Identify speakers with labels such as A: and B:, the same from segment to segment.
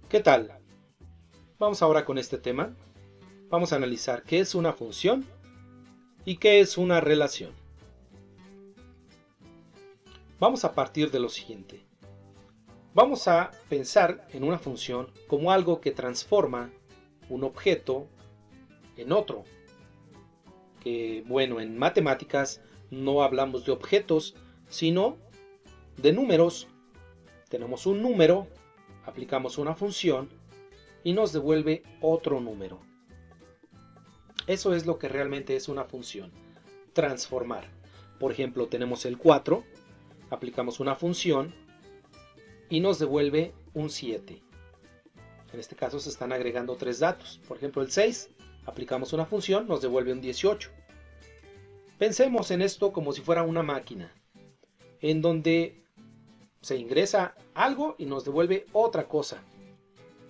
A: ¿Qué tal? Vamos ahora con este tema. Vamos a analizar qué es una función y qué es una relación. Vamos a partir de lo siguiente. Vamos a pensar en una función como algo que transforma un objeto en otro. Que bueno, en matemáticas no hablamos de objetos, sino de números. Tenemos un número, aplicamos una función y nos devuelve otro número. Eso es lo que realmente es una función, transformar. Por ejemplo, tenemos el 4, aplicamos una función y nos devuelve un 7. En este caso se están agregando tres datos. Por ejemplo, el 6, aplicamos una función, nos devuelve un 18. Pensemos en esto como si fuera una máquina, en donde se ingresa algo y nos devuelve otra cosa.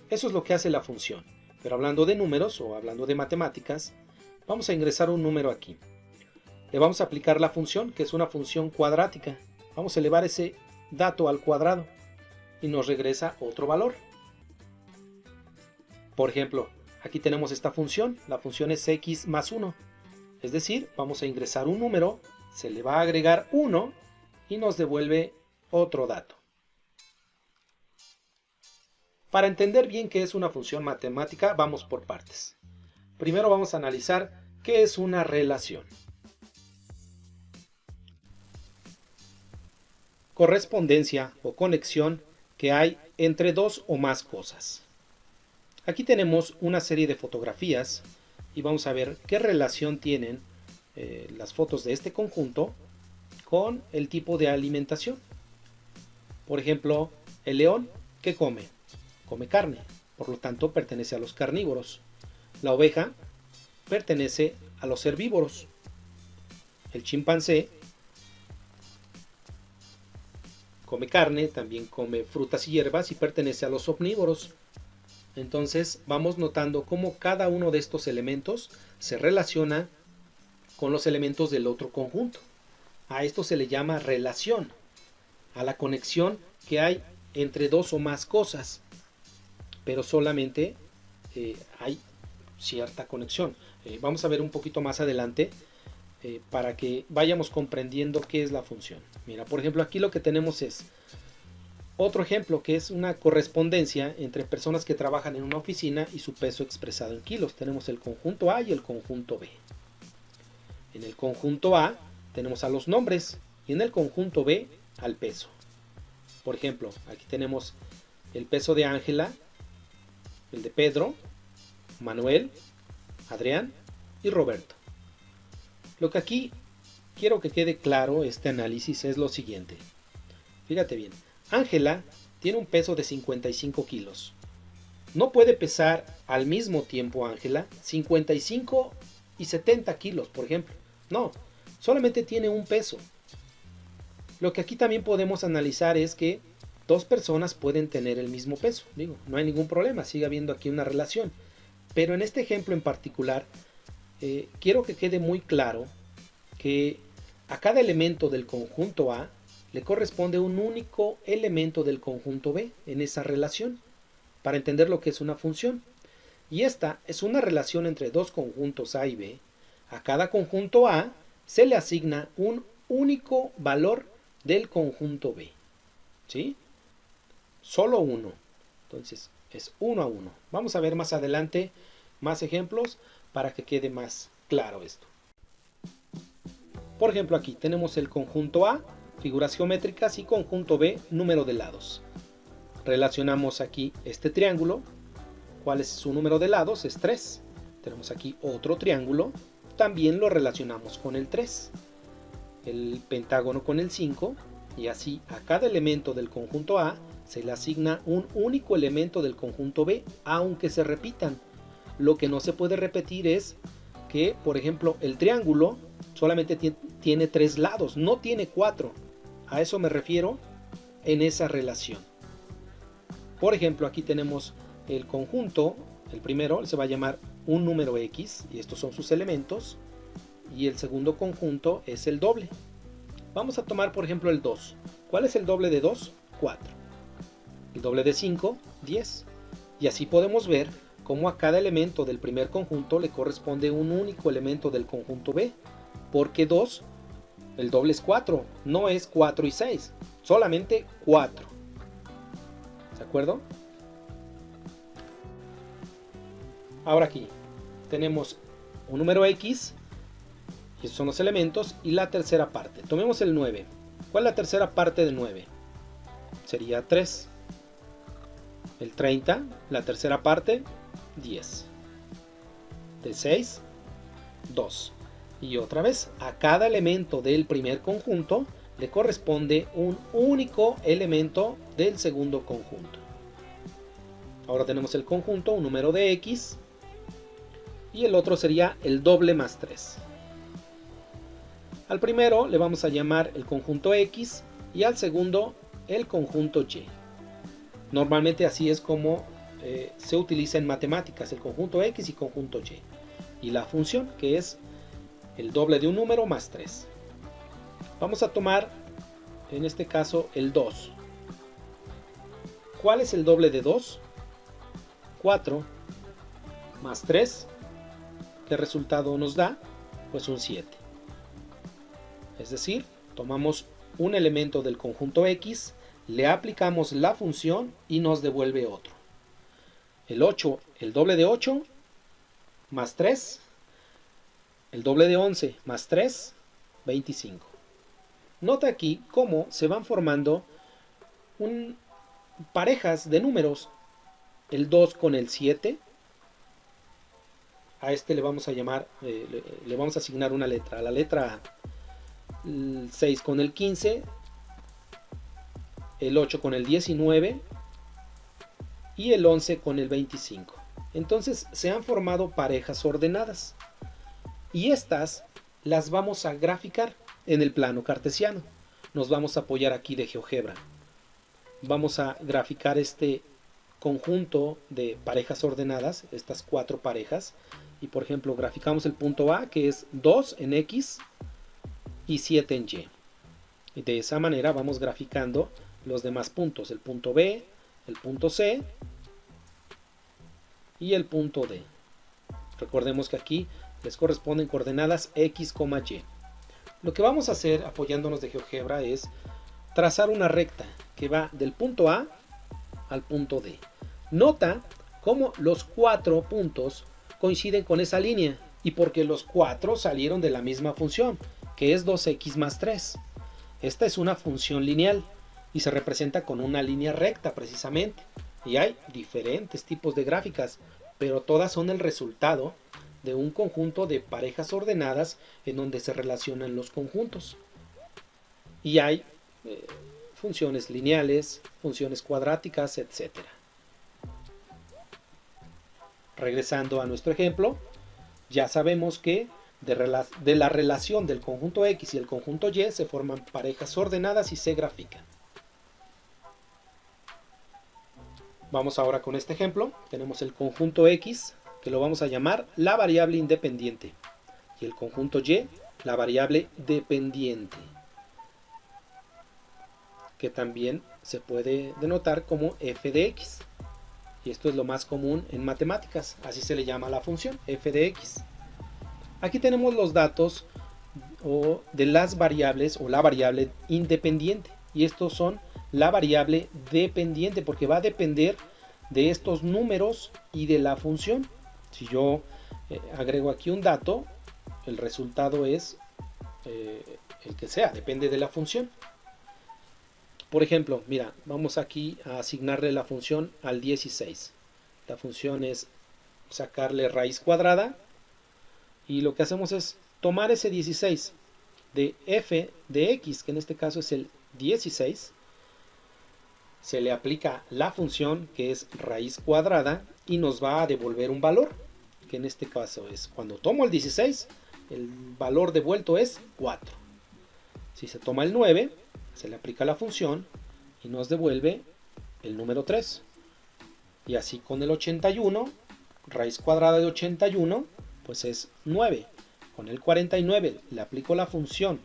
A: Eso es lo que hace la función. Pero hablando de números o hablando de matemáticas, vamos a ingresar un número aquí. Le vamos a aplicar la función, que es una función cuadrática. Vamos a elevar ese dato al cuadrado y nos regresa otro valor. Por ejemplo, aquí tenemos esta función. La función es x más 1. Es decir, vamos a ingresar un número, se le va a agregar 1 y nos devuelve otro dato. Para entender bien qué es una función matemática, vamos por partes. Primero vamos a analizar qué es una relación. Correspondencia o conexión que hay entre dos o más cosas. Aquí tenemos una serie de fotografías y vamos a ver qué relación tienen las fotos de este conjunto con el tipo de alimentación. Por ejemplo, el león, ¿qué come? Come carne, por lo tanto pertenece a los carnívoros. La oveja pertenece a los herbívoros. El chimpancé come carne, también come frutas y hierbas y pertenece a los omnívoros. Entonces vamos notando cómo cada uno de estos elementos se relaciona con los elementos del otro conjunto. A esto se le llama relación, a la conexión que hay entre dos o más cosas, pero solamente hay cierta conexión. Vamos a ver un poquito más adelante para que vayamos comprendiendo qué es la función. Mira, por ejemplo, aquí lo que tenemos es otro ejemplo, que es una correspondencia entre personas que trabajan en una oficina y su peso expresado en kilos. Tenemos el conjunto A y el conjunto B. En el conjunto A tenemos a los nombres y en el conjunto B al peso. Por ejemplo, aquí tenemos el peso de Ángela, el de Pedro, Manuel, Adrián y Roberto. Lo que aquí quiero que quede claro este análisis es lo siguiente. Fíjate bien, Ángela tiene un peso de 55 kilos. No puede pesar al mismo tiempo Ángela 55 y 70 kilos, por ejemplo. No, solamente tiene un peso. Lo que aquí también podemos analizar es que dos personas pueden tener el mismo peso. Digo, no hay ningún problema, sigue habiendo aquí una relación. Pero en este ejemplo en particular, quiero que quede muy claro que a cada elemento del conjunto A le corresponde un único elemento del conjunto B en esa relación, para entender lo que es una función. Y esta es una relación entre dos conjuntos A y B. A cada conjunto A se le asigna un único valor del conjunto B. ¿Sí? Solo uno. Entonces es 1 a 1. Vamos a ver más adelante más ejemplos para que quede más claro esto. Por ejemplo, aquí tenemos el conjunto A, figuras geométricas, y conjunto B, número de lados. Relacionamos aquí este triángulo. ¿Cuál es su número de lados? Es 3. Tenemos aquí otro triángulo. También lo relacionamos con el 3. El pentágono con el 5. Y así a cada elemento del conjunto A se le asigna un único elemento del conjunto B, aunque se repitan. Lo que no se puede repetir es que, por ejemplo, el triángulo solamente tiene 3 lados, no tiene 4. A eso me refiero en esa relación. Por ejemplo, aquí tenemos el conjunto, el primero se va a llamar un número X, y estos son sus elementos, y el segundo conjunto es el doble. Vamos a tomar, por ejemplo, el 2. ¿Cuál es el doble de 2? 4. El doble de 5, 10. Y así podemos ver cómo a cada elemento del primer conjunto le corresponde un único elemento del conjunto B, porque 2, el doble es 4, no es 4 y 6, solamente 4. ¿De acuerdo? Ahora aquí tenemos un número X, y esos son los elementos, y la tercera parte. Tomemos el 9. ¿Cuál es la tercera parte de 9? Sería 3. El 30, la tercera parte, 10. De 6, 2. Y otra vez, a cada elemento del primer conjunto le corresponde un único elemento del segundo conjunto. Ahora tenemos el conjunto, un número de X, y el otro sería el doble más 3. Al primero le vamos a llamar el conjunto X y al segundo el conjunto Y. Normalmente así es como se utiliza en matemáticas, el conjunto X y conjunto Y. Y la función, que es el doble de un número más 3. Vamos a tomar en este caso el 2. ¿Cuál es el doble de 2? 4 más 3. ¿Qué resultado nos da? Pues un 7. Es decir, tomamos un elemento del conjunto X, le aplicamos la función y nos devuelve otro. El 8, el doble de 8 más 3, el doble de 11 más 3, 25. Nota aquí cómo se van formando parejas de números. El 2 con el 7, a este le vamos a llamar, le vamos a asignar una letra, la letra A. El 6 con el 15, el 8 con el 19 y el 11 con el 25. Entonces se han formado parejas ordenadas y estas las vamos a graficar en el plano cartesiano. Nos vamos a apoyar aquí de GeoGebra. Vamos a graficar este conjunto de parejas ordenadas, estas 4 parejas, y por ejemplo graficamos el punto A, que es 2 en X y 7 en Y. Y de esa manera vamos graficando los demás puntos, el punto B, el punto C y el punto D. Recordemos que aquí les corresponden coordenadas X, Y. Lo que vamos a hacer apoyándonos de GeoGebra es trazar una recta que va del punto A al punto D. Nota cómo los 4 puntos coinciden con esa línea y porque los 4 salieron de la misma función, que es 2x más 3. Esta es una función lineal y se representa con una línea recta precisamente. Y hay diferentes tipos de gráficas, pero todas son el resultado de un conjunto de parejas ordenadas en donde se relacionan los conjuntos. Y hay funciones lineales, funciones cuadráticas, etc. Regresando a nuestro ejemplo, ya sabemos que de la relación del conjunto X y el conjunto Y se forman parejas ordenadas y se grafican. Vamos ahora con este ejemplo. Tenemos el conjunto X, que lo vamos a llamar la variable independiente, y el conjunto Y, la variable dependiente, que también se puede denotar como f de x. Y esto es lo más común en matemáticas, así se le llama a la función, f de x. Aquí tenemos los datos de las variables o la variable independiente, y estos son la variable dependiente porque va a depender de estos números y de la función. Si yo agrego aquí un dato, el resultado es el que sea, depende de la función. Por ejemplo, mira, vamos aquí a asignarle la función al 16. La función es sacarle raíz cuadrada y lo que hacemos es tomar ese 16 de f de x, que en este caso es el 16, se le aplica la función que es raíz cuadrada y nos va a devolver un valor, que en este caso es, cuando tomo el 16, el valor devuelto es 4. Si se toma el 9, se le aplica la función y nos devuelve el número 3. Y así con el 81, raíz cuadrada de 81, pues es 9. Con el 49 le aplico la función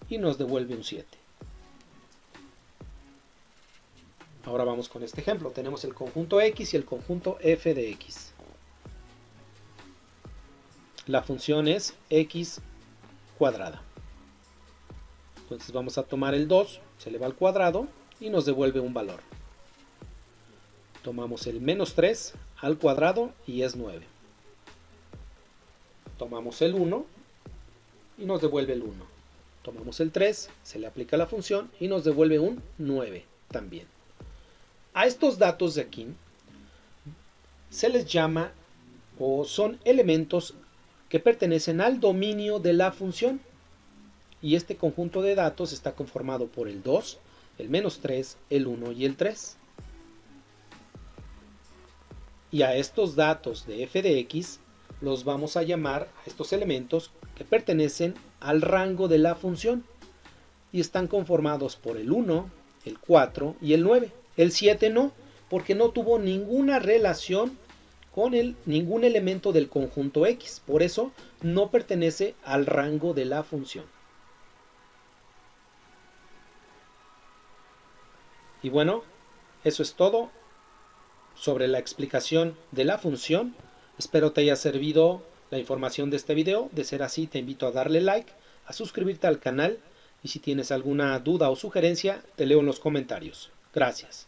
A: y nos devuelve un 7. Ahora vamos con este ejemplo. Tenemos el conjunto X y el conjunto f de X. La función es X cuadrada. Entonces vamos a tomar el 2, se le va al cuadrado y nos devuelve un valor. Tomamos el menos 3 al cuadrado y es 9. Tomamos el 1 y nos devuelve el 1. Tomamos el 3, se le aplica la función y nos devuelve un 9 también. A estos datos de aquí se les llama o son elementos que pertenecen al dominio de la función. Y este conjunto de datos está conformado por el 2, el menos 3, el 1 y el 3. Y a estos datos de f de x los vamos a llamar a estos elementos que pertenecen al rango de la función. Y están conformados por el 1, el 4 y el 9. El 7 no, porque no tuvo ninguna relación con ningún elemento del conjunto x. Por eso no pertenece al rango de la función. Y bueno, eso es todo sobre la explicación de la función. Espero te haya servido la información de este video. De ser así, te invito a darle like, a suscribirte al canal y si tienes alguna duda o sugerencia, te leo en los comentarios. Gracias.